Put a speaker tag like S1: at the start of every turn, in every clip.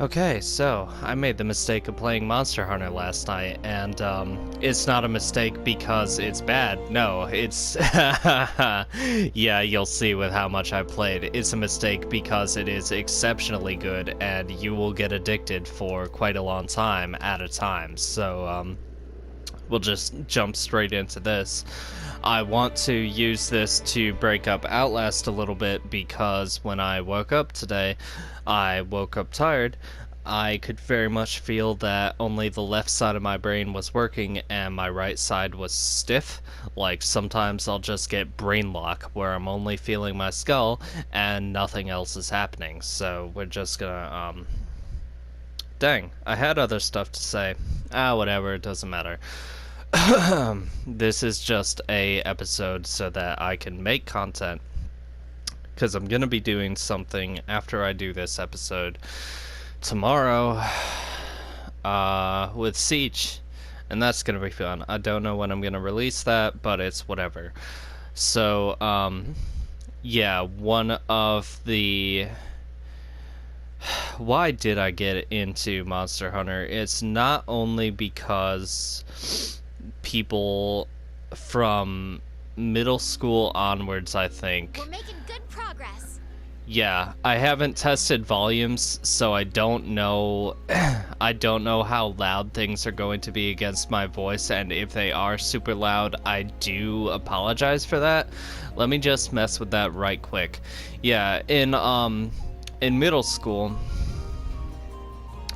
S1: Okay, so I made the mistake of playing Monster Hunter last night, and it's not a mistake because it's bad. No, it's yeah, you'll see with how much I played. It's a mistake because it is exceptionally good, and you will get addicted for quite a long time at a time. So we'll just jump straight into this. I want to use this to break up Outlast a little bit because when I woke up today, I woke up tired. I could very much feel that only the left side of my brain was working and my right side was stiff. Like sometimes I'll just get brain lock where I'm only feeling my skull and nothing else is happening. So we're just gonna dang, I had other stuff to say. Whatever, it doesn't matter. This is just a episode so that I can make content because I'm gonna be doing something after I do this episode tomorrow with Siege, and that's gonna be fun. I don't know when I'm gonna release that, but it's whatever. So yeah, one of the why did I get into Monster Hunter? It's not only because people from middle school onwards, I think.
S2: We're making good progress.
S1: Yeah, I haven't tested volumes, so I don't know I don't know how loud things are going to be against my voice, and if they are super loud, I do apologize for that. Let me just mess with that right quick. Yeah, in middle school.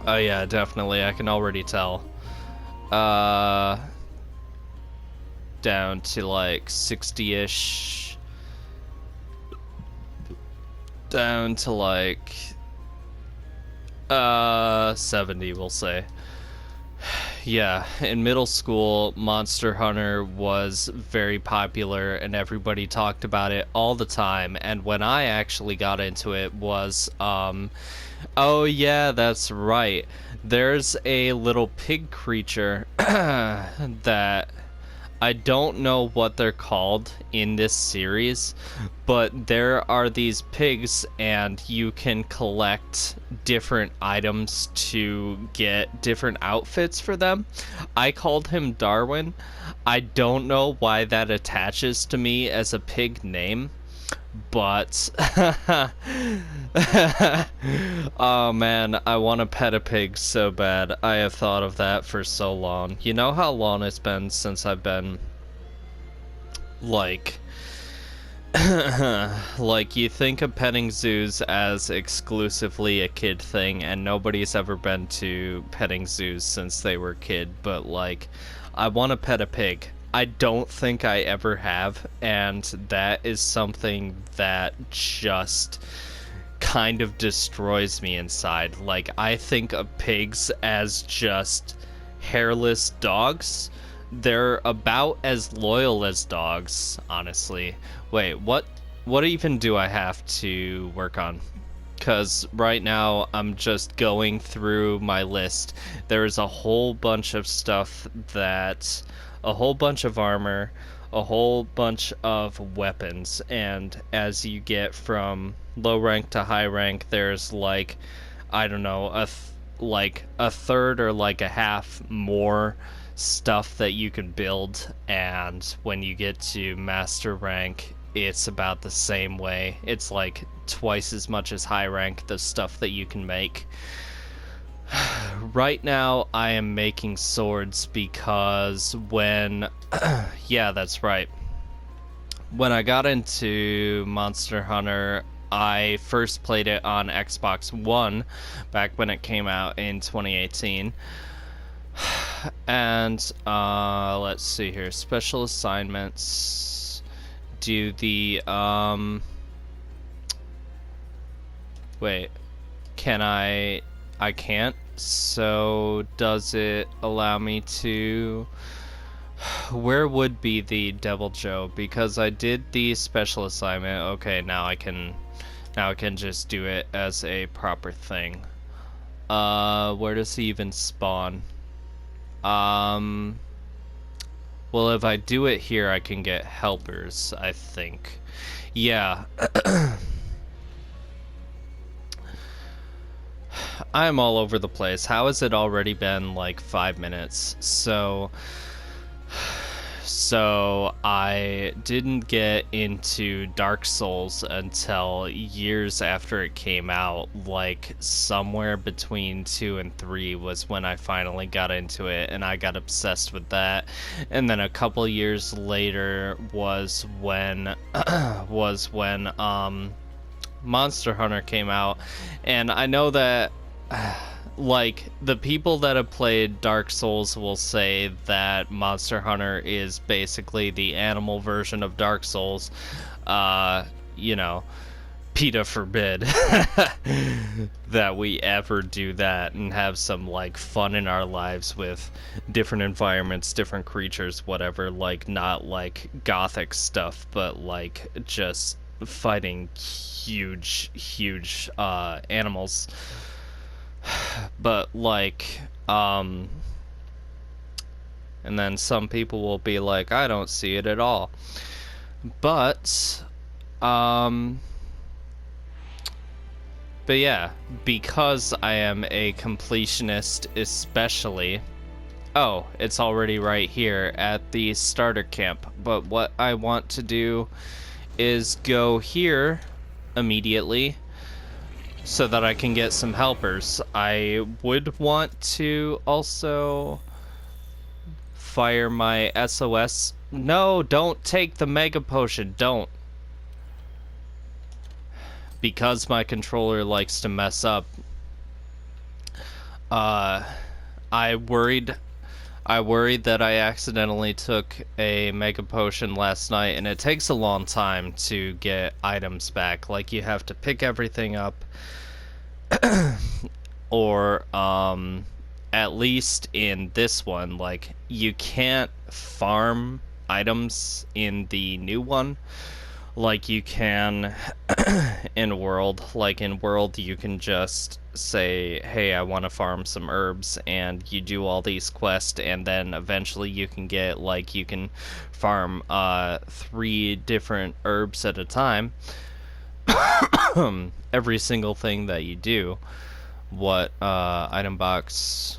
S1: Oh yeah, definitely. I can already tell. Down to like 60-ish. Down to like 70, we'll say. Yeah, in middle school, Monster Hunter was very popular and everybody talked about it all the time. And when I actually got into it was, oh yeah, that's right. There's a little pig creature that I don't know what they're called in this series, but there are these pigs and you can collect different items to get different outfits for them. I called him Darwin. I don't know why that attaches to me as a pig name, but oh man, I want to pet a pig so bad. I have thought of that for so long. You know how long it's been since I've been like like you think of petting zoos as exclusively a kid thing, and nobody's ever been to petting zoos since they were kid, but like I want to pet a pig. I don't think I ever have, and that is something that just kind of destroys me inside. Like, I think of pigs as just hairless dogs. They're about as loyal as dogs, honestly. Wait, what even do I have to work on? Because right now I'm just going through my list. There is a whole bunch of stuff that... a whole bunch of armor, a whole bunch of weapons, and as you get from low rank to high rank, there's like, I don't know, like a third or like a half more stuff that you can build, and when you get to master rank, it's about the same way. It's like twice as much as high rank, the stuff that you can make. Right now, I am making swords because when... yeah, that's right. When I got into Monster Hunter, I first played it on Xbox One, back when it came out in 2018. And, let's see here. Special assignments. Do the, wait. Can I can't, so does it allow me to... Where would be the Devil Joe? Because I did the special assignment. Okay, now I can just do it as a proper thing. Where does he even spawn? Well, if I do it here, I can get helpers, I think. Yeah. I'm all over the place. How has it already been like 5 minutes? So I didn't get into Dark Souls until years after it came out. Like somewhere between 2 and 3 was when I finally got into it, and I got obsessed with that. And then a couple years later was when Monster Hunter came out, and I know that like the people that have played Dark Souls will say that Monster Hunter is basically the animal version of Dark Souls. You know, PETA forbid that we ever do that and have some like fun in our lives with different environments, different creatures, whatever, like not like gothic stuff, but like just fighting huge animals. But like and then some people will be like, I don't see it at all. But yeah, because I am a completionist, especially. Oh, it's already right here at the starter camp. But what I want to do is go here immediately so that I can get some helpers. I would want to also fire my SOS. No, don't take the Mega Potion. Don't. Because my controller likes to mess up. I worried that I accidentally took a Mega Potion last night, and it takes a long time to get items back. Like, you have to pick everything up, or, at least in this one, like, you can't farm items in the new one like you can in World. Like, in World, you can just say, hey, I want to farm some herbs, and you do all these quests, and then eventually you can get, like, you can farm 3 different herbs at a time. Every single thing that you do. What item box?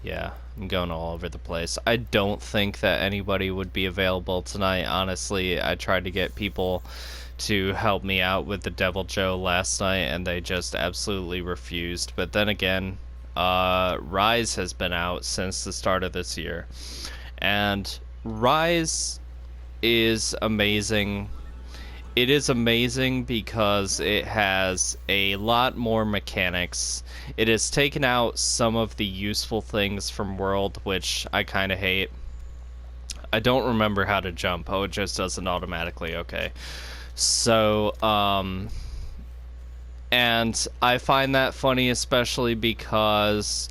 S1: Yeah, I'm going all over the place. I don't think that anybody would be available tonight. Honestly, I tried to get people to help me out with the Devil Joe last night, and they just absolutely refused. But then again, Rise has been out since the start of this year, and Rise is amazing. It is amazing because it has a lot more mechanics. It has taken out some of the useful things from World, which I kind of hate. I don't remember how to jump. Oh, it just does it automatically. Okay. So, and I find that funny, especially because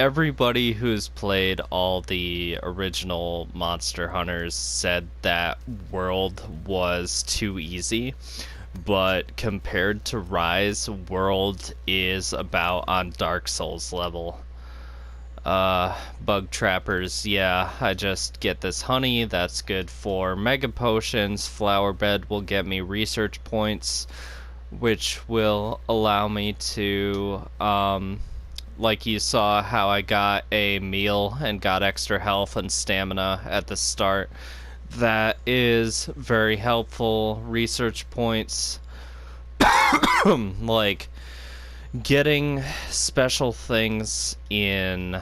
S1: everybody who's played all the original Monster Hunters said that World was too easy, but compared to Rise, World is about on Dark Souls level. Bug trappers, yeah, I just get this honey, that's good for Mega Potions. Flower Bed will get me research points, which will allow me to, like you saw how I got a meal and got extra health and stamina at the start. That is very helpful. Research points. Like, getting special things in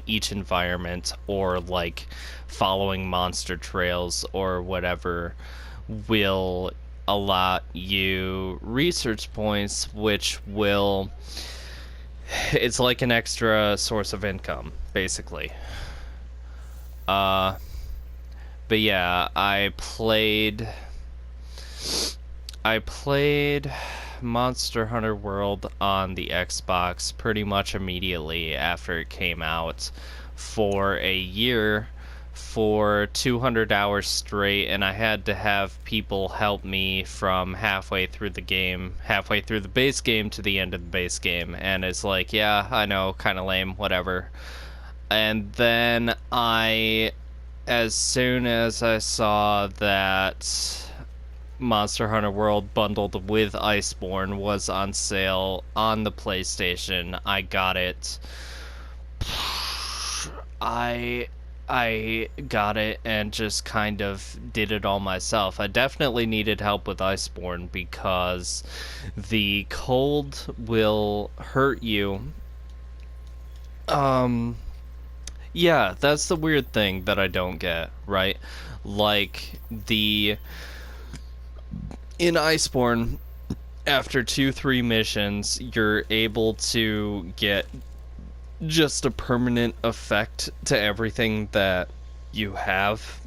S1: each environment, or like following monster trails or whatever, will allot you research points, which will, it's like an extra source of income, basically. But yeah, I played Monster Hunter World on the Xbox pretty much immediately after it came out for a year, for 200 hours straight, and I had to have people help me from halfway through the base game to the end of the base game, and it's like, yeah, I know, kind of lame, whatever. And then as soon as I saw that Monster Hunter World bundled with Iceborne was on sale on the PlayStation. I got it. I got it and just kind of did it all myself. I definitely needed help with Iceborne because the cold will hurt you. Yeah, that's the weird thing that I don't get, right? Like in Iceborne, after 2-3 missions, you're able to get just a permanent effect to everything that you have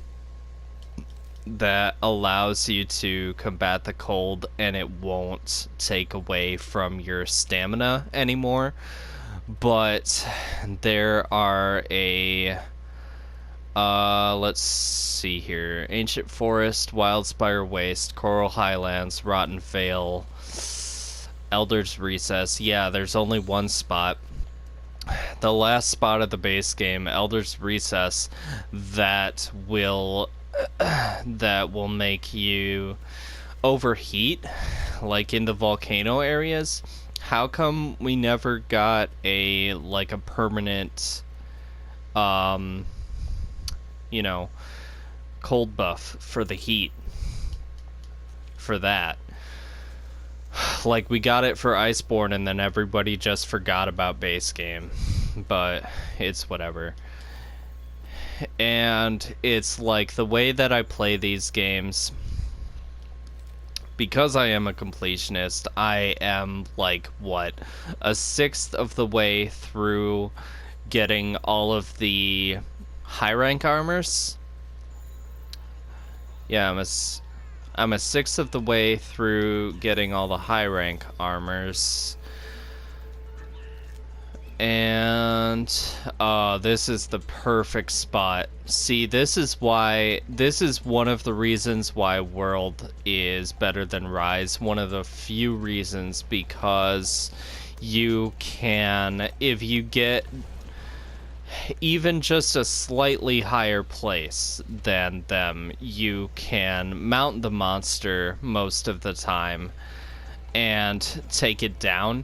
S1: that allows you to combat the cold, and it won't take away from your stamina anymore. But there are let's see here. Ancient Forest, Wildspire Waste, Coral Highlands, Rotten Vale, Elder's Recess. Yeah, there's only one spot. The last spot of the base game, Elder's Recess, that will make you overheat, like in the volcano areas. How come we never got a permanent cold buff for the heat for that? Like, we got it for Iceborne and then everybody just forgot about base game, but it's whatever. And it's like the way that I play these games, because I am a completionist, I am like, what, a sixth of the way through getting all of the high rank armors? Yeah, I'm a sixth of the way through getting all the high rank armors. And this is the perfect spot. See, this is one of the reasons why World is better than Rise. One of the few reasons, because you can, if you get even just a slightly higher place than them, you can mount the monster most of the time and take it down.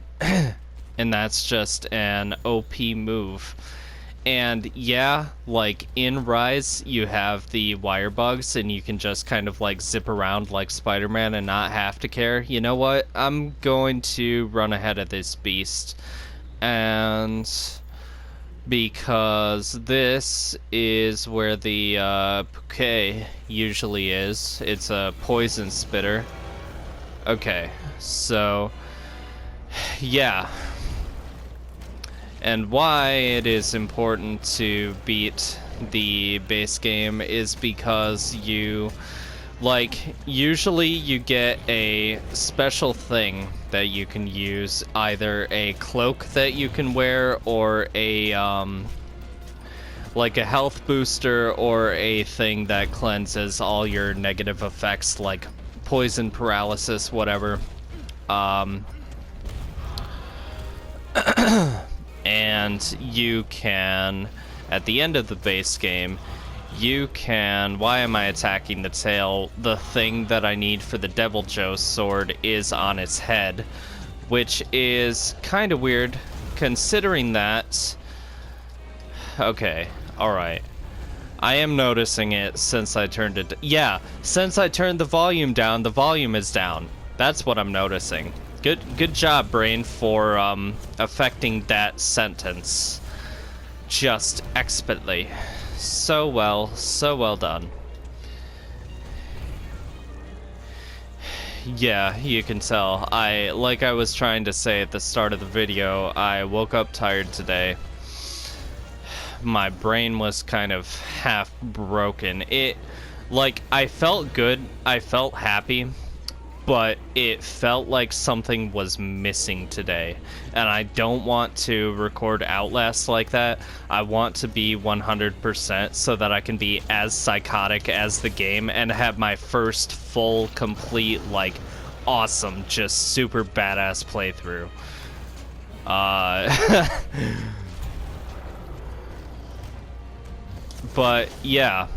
S1: And that's just an OP move. And yeah, like in Rise, you have the wire bugs and you can just kind of like zip around like Spider-Man and not have to care. You know what? I'm going to run ahead of this beast. And because this is where the Puke usually is. It's a poison spitter. Okay, so yeah. And why it is important to beat the base game is because usually you get a special thing that you can use, either a cloak that you can wear or a like a health booster or a thing that cleanses all your negative effects like poison, paralysis, whatever. And you can, at the end of the base game, you can... Why am I attacking the tail? The thing that I need for the Devil Joe sword is on its head, which is kind of weird, considering that... Okay, alright. I am noticing it since I turned it... Yeah, since I turned the volume down, the volume is down. That's what I'm noticing. Good job, brain, for affecting that sentence just expertly. So well done. Yeah, you can tell. Like I was trying to say at the start of the video, I woke up tired today. My brain was kind of half broken. I felt good, I felt happy, but it felt like something was missing today. And I don't want to record Outlast like that. I want to be 100% so that I can be as psychotic as the game and have my first full, complete, awesome, just super badass playthrough. But yeah,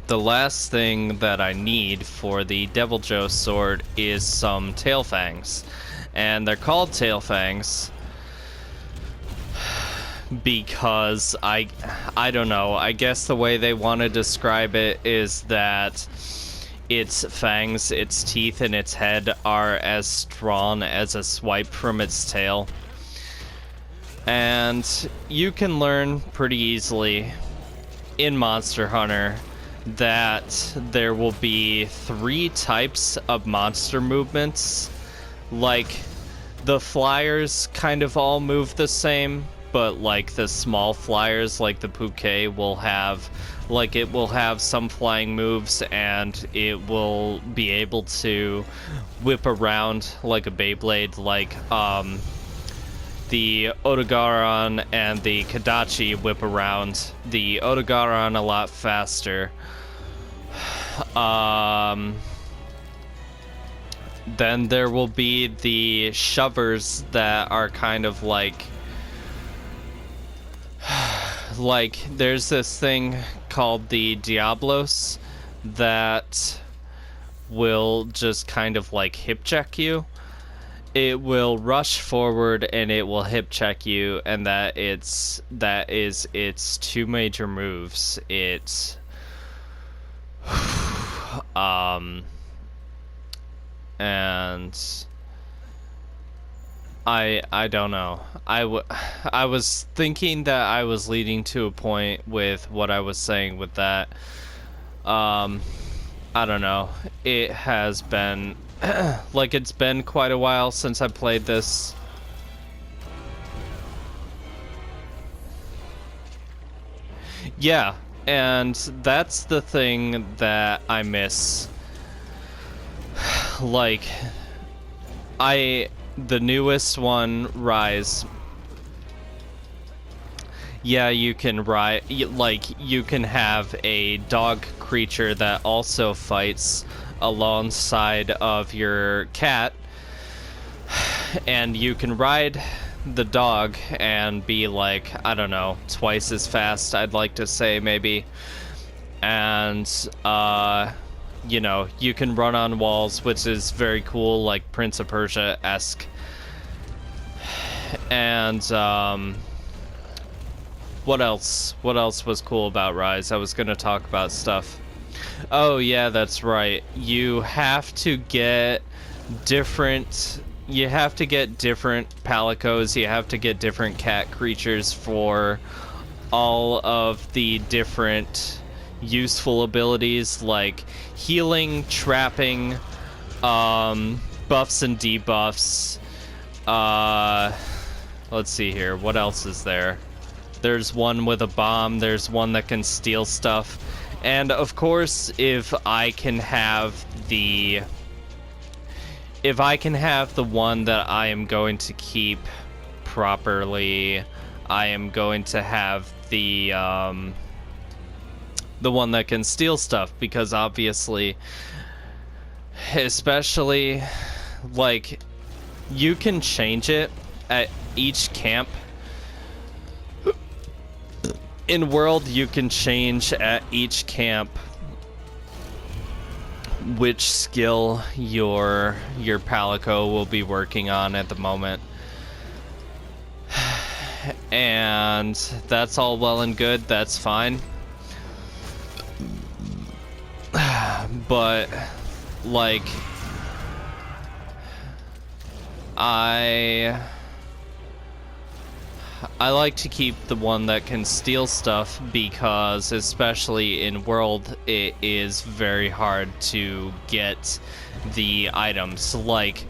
S1: the last thing that I need for the Devil Joe sword is some tail fangs. And they're called tail fangs because I don't know. I guess the way they want to describe it is that its fangs, its teeth, and its head are as strong as a swipe from its tail. And you can learn pretty easily in Monster Hunter that there will be 3 types of monster movements. Like, the flyers kind of all move the same, but like the small flyers, like the Puke, will have, like, it will have some flying moves, and it will be able to whip around like a Beyblade, like the Odogaron and the Kadachi whip around. The Odogaron a lot faster. Then there will be the shovers that are kind of like there's this thing called the Diablos that will just kind of like hip check you. It will rush forward and it will hip check you, and that is its 2 major moves. It's and I don't know. I was thinking that I was leading to a point with what I was saying with that. I don't know. It has been like, it's been quite a while since I played this. Yeah, and that's the thing that I miss. Like, the newest one, Rise. Yeah, you can ride, like, you can have a dog creature that also fights alongside of your cat, and you can ride the dog and be like, I don't know, twice as fast, I'd like to say, maybe. And you know, you can run on walls, which is very cool, like Prince of Persia-esque. And what else was cool about Rise? I was gonna talk about stuff. Oh yeah, that's right. You have to get different palicos, you have to get different cat creatures for all of the different useful abilities, like healing, trapping, buffs and debuffs. Let's see here, what else is there? There's one with a bomb, there's one that can steal stuff. And of course, if I can have the one that I am going to keep properly, I am going to have the one that can steal stuff, because obviously, especially, like, you can change it at each camp. In World, you can change at each camp which skill your Palico will be working on at the moment. And that's all well and good, that's fine. But, like, I like to keep the one that can steal stuff, because especially in World, it is very hard to get the items. Like,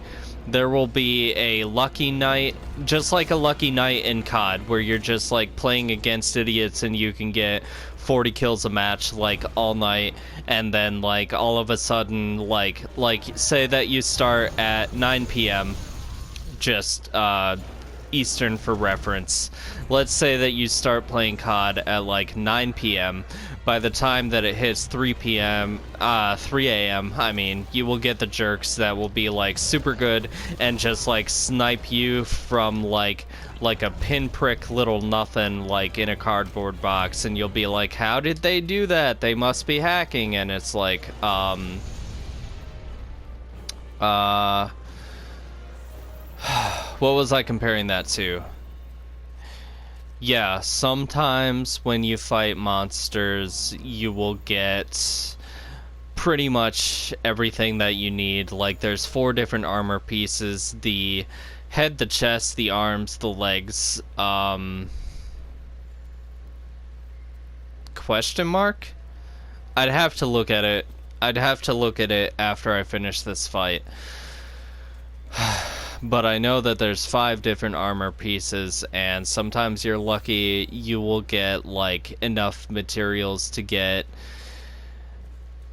S1: there will be a lucky night, just like a lucky night in COD, where you're just like playing against idiots and you can get 40 kills a match, like, all night, and then, like, all of a sudden, like say that you start at 9 p.m. just Eastern for reference. Let's say that you start playing COD at like 9 p.m. By the time that it hits 3 a.m., I mean, you will get the jerks that will be like super good and just like snipe you from like like a pinprick little nothing like in a cardboard box, and you'll be like, how did they do that? They must be hacking. And it's like, what was I comparing that to? Yeah, sometimes when you fight monsters, you will get pretty much everything that you need. Like, there's 4 different armor pieces: the head, the chest, the arms, the legs. Question mark? I'd have to look at it. I'd have to look at it after I finish this fight. But I know that there's 5 different armor pieces, and sometimes you're lucky you will get like enough materials to get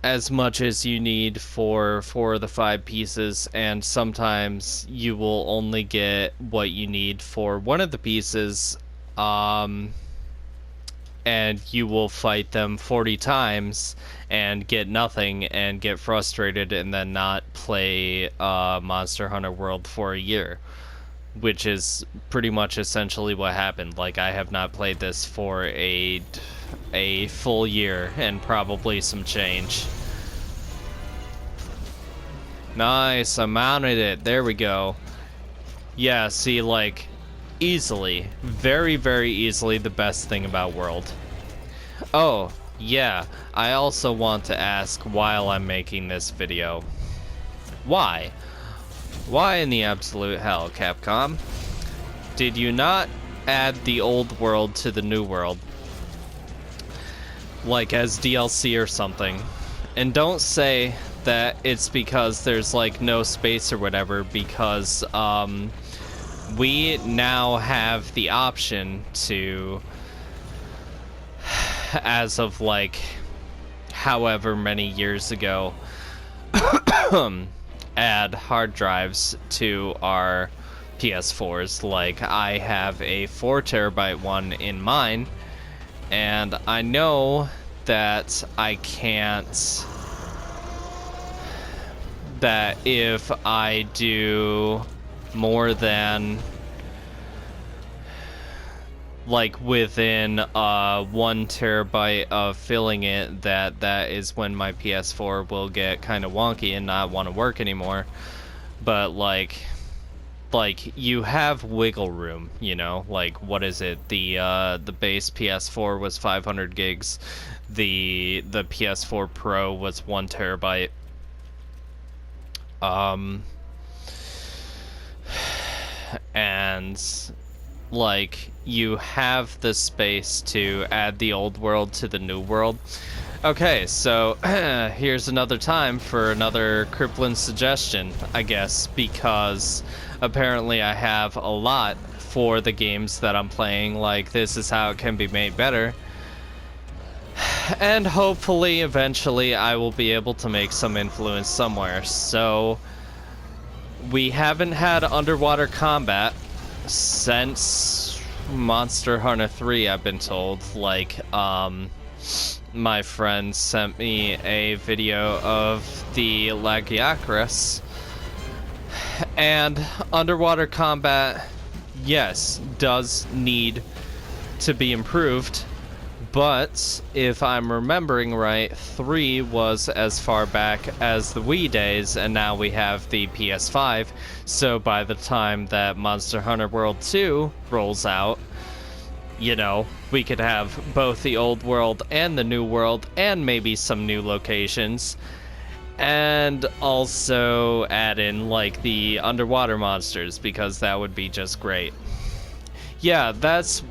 S1: as much as you need for 4 of the 5 pieces, and sometimes you will only get what you need for 1 of the pieces, and you will fight them 40 times and get nothing and get frustrated and then not play Monster Hunter World for a year, which is pretty much essentially what happened. Like, I have not played this for a full year and probably some change. Nice, I mounted it. There we go. Yeah, see, like, easily, very, very easily the best thing about World. Oh, yeah, I also want to ask while I'm making this video, why? Why in the absolute hell, Capcom, did you not add the old world to the new world? Like as DLC or something. And don't say that it's because there's like no space or whatever, because we now have the option to, as of like however many years ago, add hard drives to our PS4s. Like, I have a 4 terabyte one in mine, and I know that I can't, that if I do more than like within 1 terabyte of filling it, that is when my PS4 will get kind of wonky and not want to work anymore. But like you have wiggle room, you know. Like, what is it, the base PS4 was 500 gigs, the PS4 Pro was 1 terabyte. And like, you have the space to add the old world to the new world. Okay, so here's another time for another kryplen suggestion, I guess, because apparently I have a lot for the games that I'm playing. Like, this is how it can be made better. And hopefully, eventually, I will be able to make some influence somewhere. So, we haven't had underwater combat since Monster Hunter 3, I've been told. Like, my friend sent me a video of the Lagiacrus, and underwater combat, yes, does need to be improved. But if I'm remembering right, 3 was as far back as the Wii days, and now we have the PS5. So by the time that Monster Hunter World 2 rolls out, you know, we could have both the old world and the new world, and maybe some new locations. And also add in, like, the underwater monsters, because that would be just great. Yeah, that's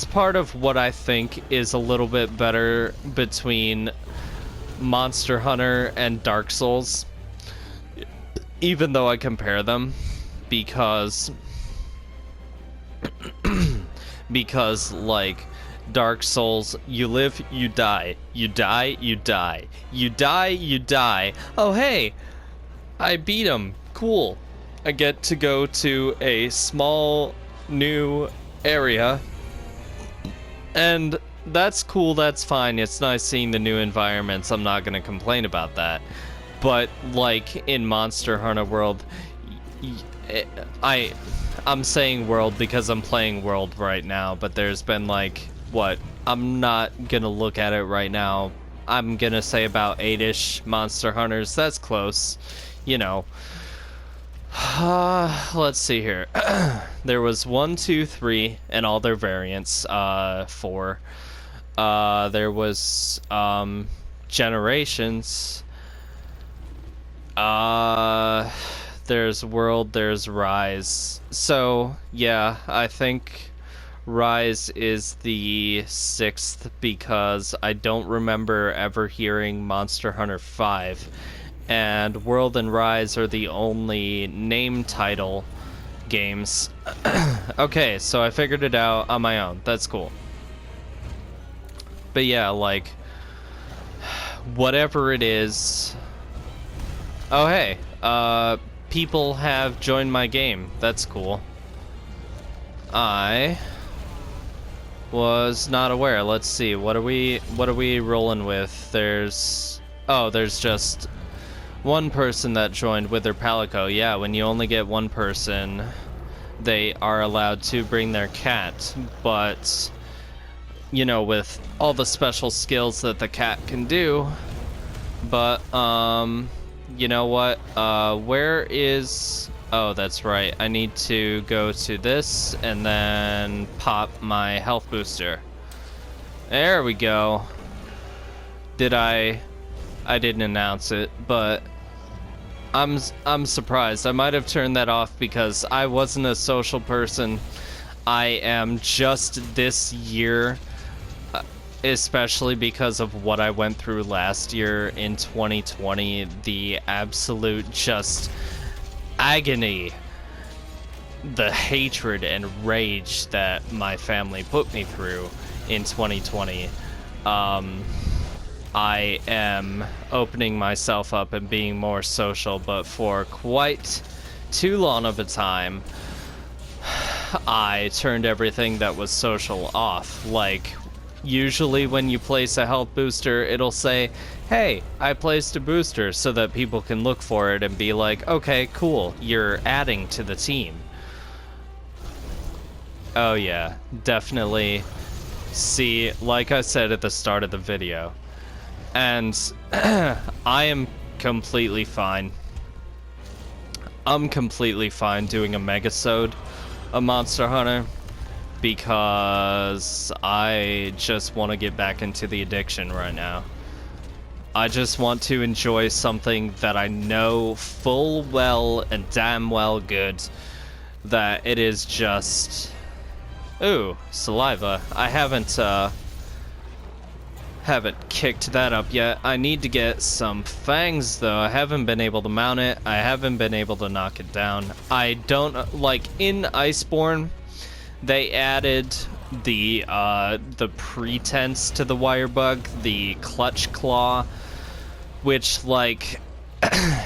S1: part of what I think is a little bit better between Monster Hunter and Dark Souls, even though I compare them, because like, Dark Souls, you live, you die, you die, you die, you die, you die. Oh hey, I beat him, cool. I get to go to a small new area, and that's cool, that's fine. It's nice seeing the new environments. I'm not gonna complain about that. But, like, in Monster Hunter World, it, I'm saying world because I'm playing world right now, but there's been like, what? I'm not gonna look at it right now. I'm gonna say about 8-ish Monster Hunters. That's close. You know. Let's see here. There was 1, 2, 3, and all their variants. 4. There was, Generations. There's World, there's Rise. So, yeah, I think Rise is the 6th because I don't remember ever hearing Monster Hunter 5. And World and Rise are the only name title games. Okay, so I figured it out on my own. That's cool. But yeah, like, whatever it is. Oh, hey, people have joined my game. That's cool. I was not aware. Let's see. What are we rolling with? There's just one person that joined with their Palico. Yeah, when you only get one person, they are allowed to bring their cat, but you know, with all the special skills that the cat can do. But you know what? Where is... Oh, that's right. I need to go to this and then pop my health booster. There we go. I didn't announce it, but I'm surprised. I might have turned that off because I wasn't a social person. I am just this year, especially because of what I went through last year in 2020, the absolute just agony, the hatred and rage that my family put me through in 2020. I am opening myself up and being more social, but for quite too long of a time, I turned everything that was social off. Like, usually when you place a health booster, it'll say, hey, I placed a booster, so that people can look for it and be like, okay, cool, you're adding to the team. Oh yeah, definitely. See, like I said at the start of the video, and I am completely fine. I'm completely fine doing a megasode of Monster Hunter because I just want to get back into the addiction right now. I just want to enjoy something that I know full well and damn well good that it is just... Ooh, saliva. I haven't kicked that up yet. I need to get some fangs though. I haven't been able to mount it. I haven't been able to knock it down. I don't like in Iceborne, they added the pretense to the wire bug, the clutch claw, which like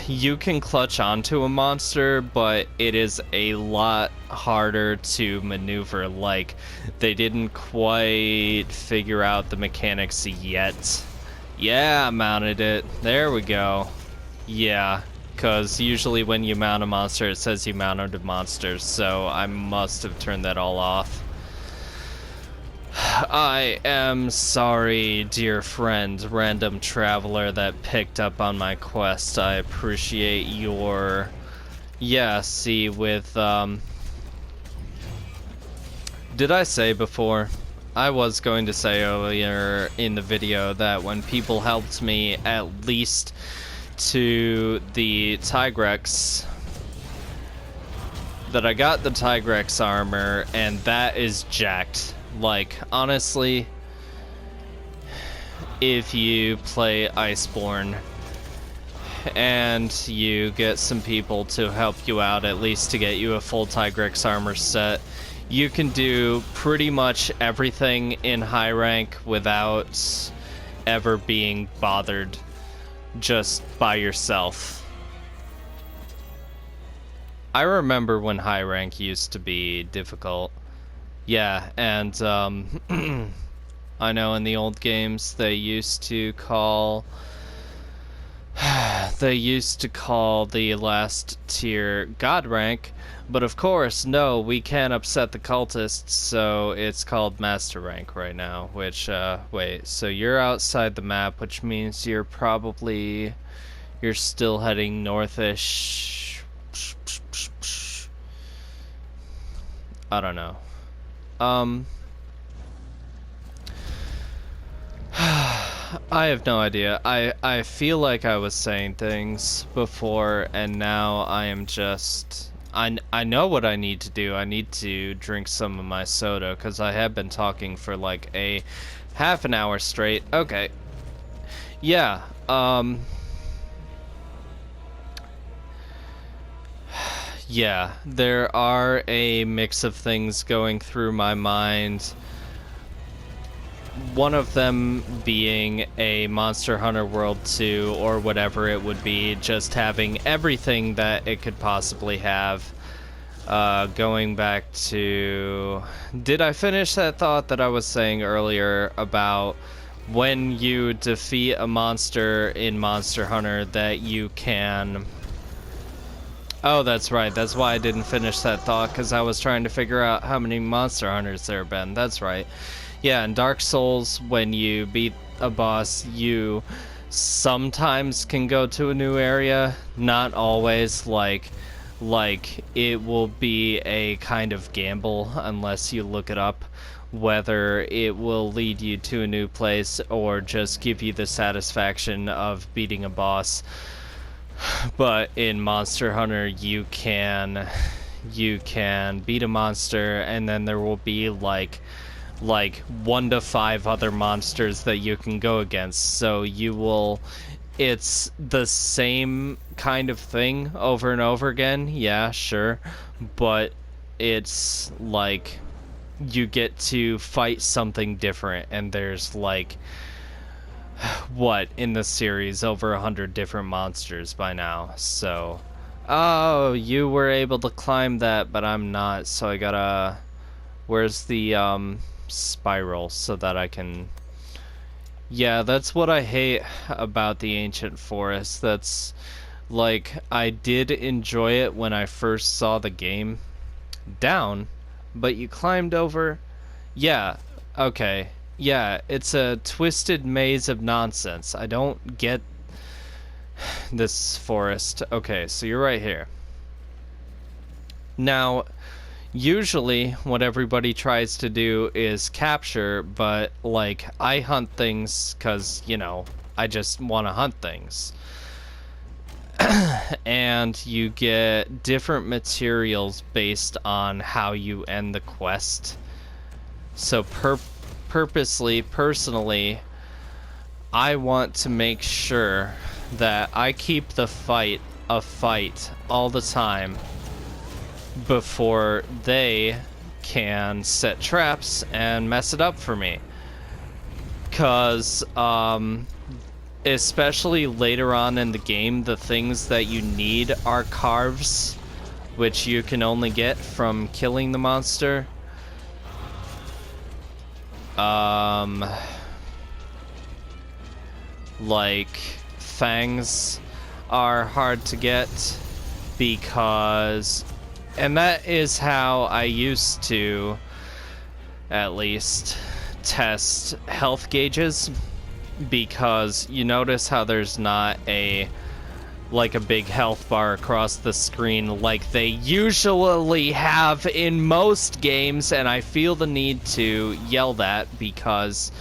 S1: you can clutch onto a monster, but it is a lot harder to maneuver. Like, they didn't quite figure out the mechanics yet. Yeah, I mounted it. There we go. Yeah, because usually when you mount a monster, it says you mounted a monster, so I must have turned that all off. I am sorry, dear friend, random traveler that picked up on my quest. I appreciate your... Yeah, see, with, Did I say before? I was going to say earlier in the video that when people helped me at least to the Tigrex, that I got the Tigrex armor, and that is jacked. Like, honestly, if you play Iceborne and you get some people to help you out, at least to get you a full Tigrex armor set, you can do pretty much everything in high rank without ever being bothered just by yourself. I remember when high rank used to be difficult. Yeah, and I know in the old games they used to call they used to call the last tier God rank, but of course, no, we can't upset the cultists, so it's called Master rank right now, which, wait, so you're outside the map, which means you're still heading northish. I don't know. I have no idea. I feel like I was saying things before, and now I am just... I know what I need to do. I need to drink some of my soda, because I have been talking for like a half an hour straight. Okay. Yeah, yeah, there are a mix of things going through my mind. One of them being a Monster Hunter World 2 or whatever it would be, just having everything that it could possibly have. Going back to... Did I finish that thought that I was saying earlier about when you defeat a monster in Monster Hunter that you can... Oh, that's right. That's why I didn't finish that thought, because I was trying to figure out how many Monster Hunters there have been. That's right. Yeah, in Dark Souls, when you beat a boss, you sometimes can go to a new area. Not always. Like it will be a kind of gamble unless you look it up, whether it will lead you to a new place or just give you the satisfaction of beating a boss. But in Monster Hunter, you can beat a monster, and then there will be like 1 to 5 other monsters that you can go against. So it's the same kind of thing over and over again. Yeah, sure, but it's like you get to fight something different, and there's like, what, in the series, over 100 different monsters by now. So, oh, you were able to climb that, but I'm not, so I gotta... Where's the spiral so that I can... Yeah, that's what I hate about the Ancient Forest. That's like, I did enjoy it when I first saw the game. Down, but you climbed over... Yeah, okay. Yeah, it's a twisted maze of nonsense. I don't get this forest. Okay, so you're right here. Now, usually what everybody tries to do is capture, but like, I hunt things because, you know, I just want to hunt things. And you get different materials based on how you end the quest. So personally, I want to make sure that I keep the fight a fight all the time before they can set traps and mess it up for me. 'Cause, especially later on in the game, the things that you need are carves, which you can only get from killing the monster. Like, fangs are hard to get because... And that is how I used to, at least, test health gauges, because you notice how there's not a big health bar across the screen like they usually have in most games, and I feel the need to yell that because,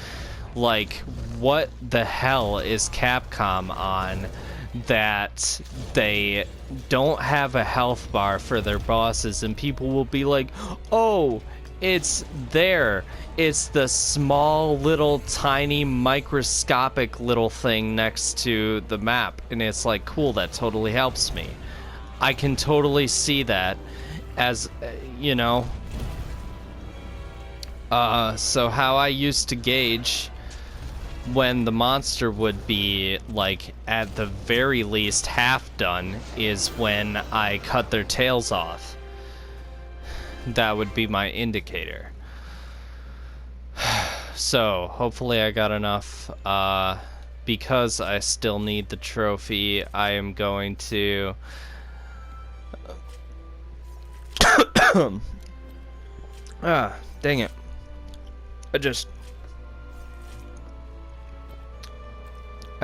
S1: like, what the hell is Capcom on that they don't have a health bar for their bosses, and people will be like, oh, it's there. It's the small little tiny microscopic little thing next to the map, and it's like, cool, that totally helps me. I can totally see that as, you know. So how I used to gauge when the monster would be, like, at the very least half done is when I cut their tails off. That would be my indicator. So, hopefully I got enough because I still need the trophy, I am going to dang it. I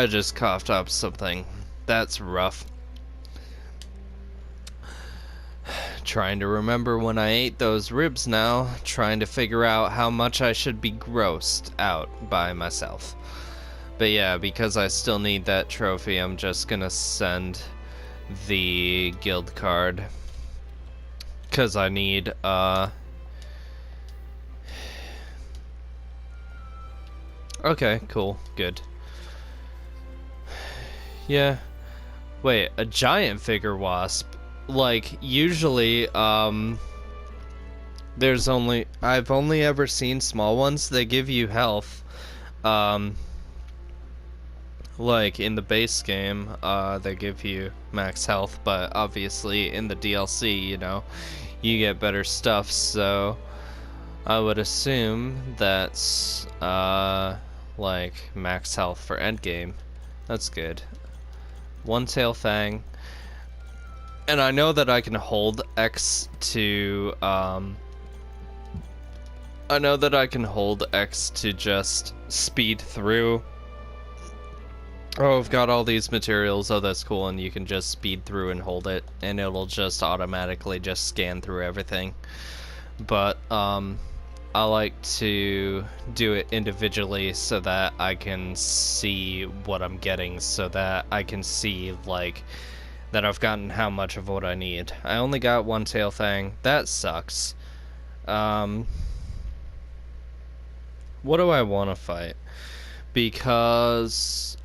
S1: just coughed up something. That's rough. Trying to remember when I ate those ribs now, trying to figure out how much I should be grossed out by myself. But yeah, because I still need that trophy, I'm just gonna send the guild card. Because I need, okay, cool, good. Yeah. Wait, a giant figure wasp? Like, usually, there's only... I've only ever seen small ones. They give you health. Like, in the base game, they give you max health, but obviously in the DLC, you know, you get better stuff, so I would assume that's, like, max health for endgame. That's good. One tail fang. And I know that I can hold X to, I know that I can hold X to just speed through. Oh, I've got all these materials, oh that's cool, and you can just speed through and hold it, and it'll just automatically just scan through everything. But, I like to do it individually so that I can see what I'm getting, so that I can see, like, that I've gotten how much of what I need. I only got one tail fang. That sucks. What do I want to fight? Because,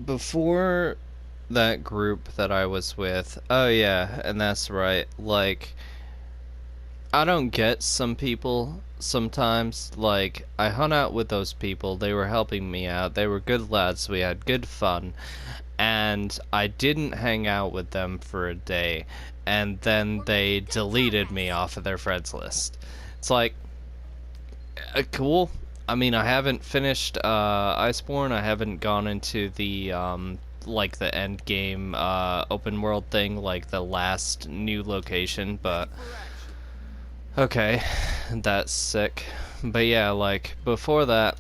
S1: before that group that I was with, oh yeah, and that's right, like, I don't get some people sometimes. Like, I hung out with those people, they were helping me out, they were good lads, we had good fun, and I didn't hang out with them for a day, and then they deleted me off of their friends list. It's like, cool. I mean, I haven't finished Iceborne, I haven't gone into the, like, the end game open world thing, like the last new location, but okay, that's sick. But yeah, like, before that,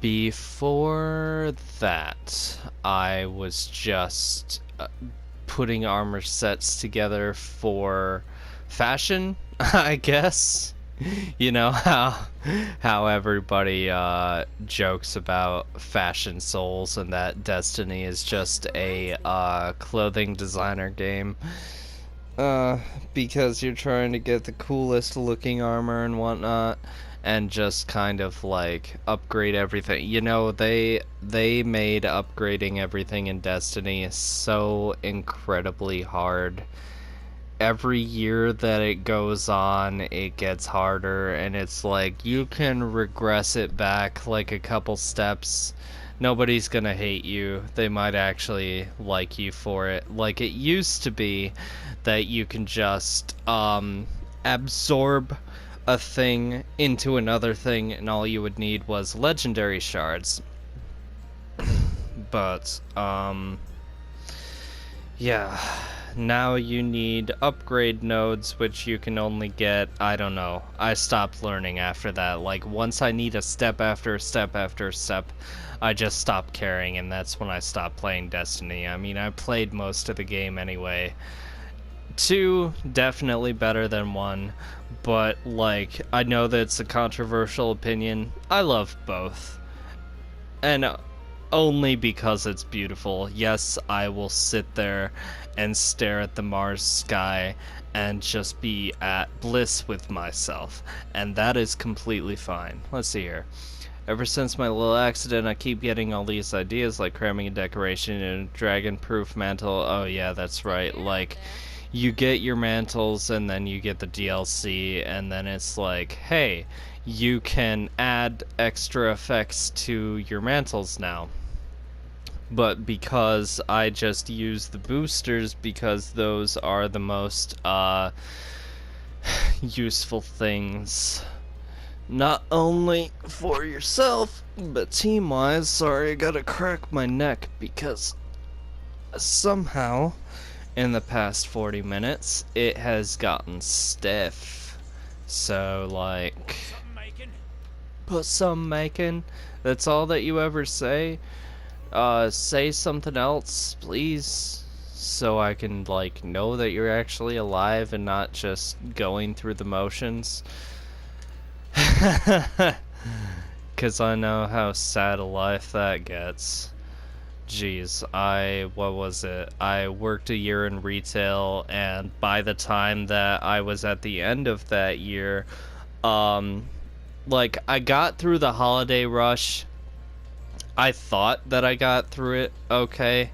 S1: before that, I was just putting armor sets together for fashion, I guess. You know how everybody jokes about fashion souls and that Destiny is just a clothing designer game. Because you're trying to get the coolest looking armor and whatnot, and just kind of like upgrade everything. You know, they made upgrading everything in Destiny so incredibly hard. Every year that it goes on, it gets harder, and it's like you can regress it back like a couple steps. Nobody's gonna hate you. They might actually like you for it. Like it used to be that you can just absorb a thing into another thing, and all you would need was legendary shards. But yeah, now you need upgrade nodes, which you can only get, I don't know, I stopped learning after that. Like, once I need a step after step after step, I just stopped caring, and that's when I stopped playing Destiny. I mean, I played most of the game anyway. 2, definitely better than 1, but, like, I know that it's a controversial opinion. I love both. And only because it's beautiful. Yes, I will sit there and stare at the Mars sky and just be at bliss with myself, and that is completely fine. Let's see here. Ever since my little accident, I keep getting all these ideas, like cramming a decoration in a dragon-proof mantle. Oh yeah, that's right. Like, you get your mantles, and then you get the DLC, and then it's like, hey, you can add extra effects to your mantles now. But because I just use the boosters, because those are the most useful things Not only for yourself, but team-wise. Sorry, I gotta crack my neck because somehow in the past 40 minutes it has gotten stiff. So, like, put some making. That's all that you ever say. Say something else, please, so I can, like, know that you're actually alive and not just going through the motions. Because I know how sad a life that gets. Jeez, what was it? I worked a year in retail, and by the time that I was at the end of that year, like, I got through the holiday rush. I thought that I got through it okay.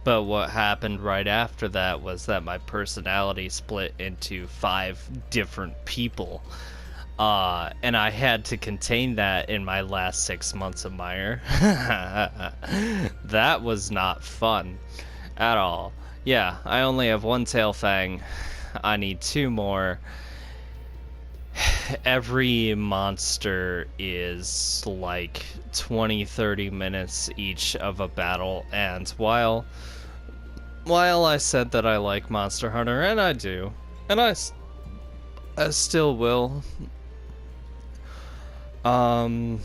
S1: But what happened right after that was that my personality split into 5 different people. And I had to contain that in my last 6 months of Meyer. That was not fun at all. Yeah, I only have 1 tail fang. I need 2 more. Every monster is like 20-30 minutes each of a battle, and while I said that I like Monster Hunter, and I do, and I still will, I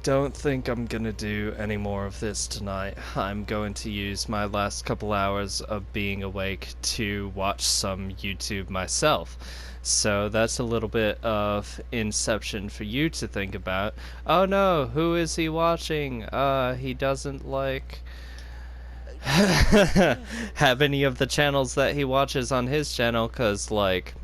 S1: don't think I'm gonna do any more of this tonight. I'm going to use my last couple hours of being awake to watch some YouTube myself. So that's a little bit of Inception for you to think about. Oh no, who is he watching? He doesn't like have any of the channels that he watches on his channel, cause like,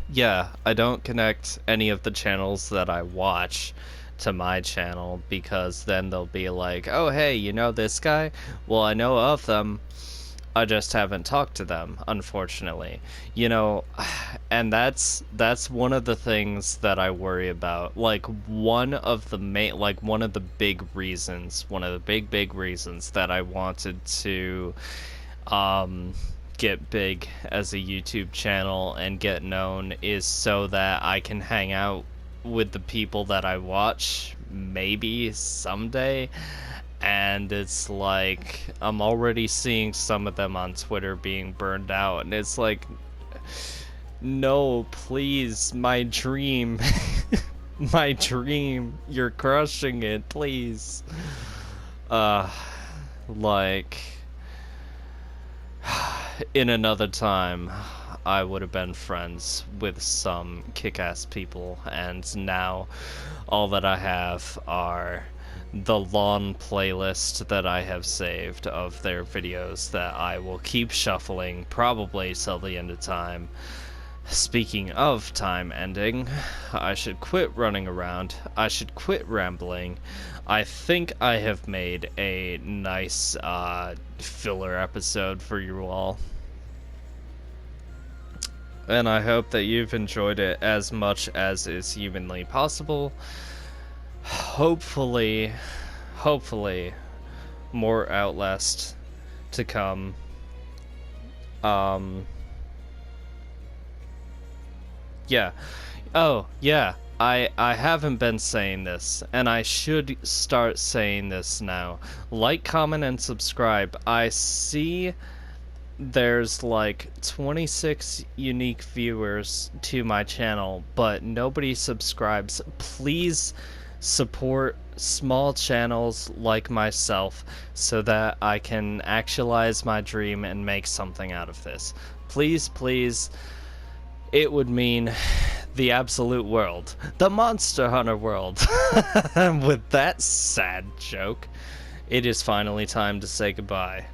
S1: yeah, I don't connect any of the channels that I watch to my channel, because then they'll be like, oh hey, you know this guy? Well, I know of them, I just haven't talked to them, unfortunately. You know, and that's one of the things that I worry about. Like, one of the big reasons that I wanted to get big as a YouTube channel and get known is so that I can hang out with the people that I watch maybe someday. And it's like, I'm already seeing some of them on Twitter being burned out, and it's like, no, please, my dream, my dream, you're crushing it, please. Like, in another time, I would have been friends with some kick-ass people, and now all that I have are the long playlist that I have saved of their videos that I will keep shuffling probably till the end of time. Speaking of time ending, I should quit running around. I should quit rambling. I think I have made a nice filler episode for you all. And I hope that you've enjoyed it as much as is humanly possible. Hopefully, more Outlast to come. Yeah. Oh, yeah. I haven't been saying this, and I should start saying this now. Like, comment, and subscribe. I see there's like 26 unique viewers to my channel, but nobody subscribes. Please support small channels like myself so that I can actualize my dream and make something out of this. Please, please. It would mean the absolute world. The Monster Hunter world. With that sad joke, it is finally time to say goodbye.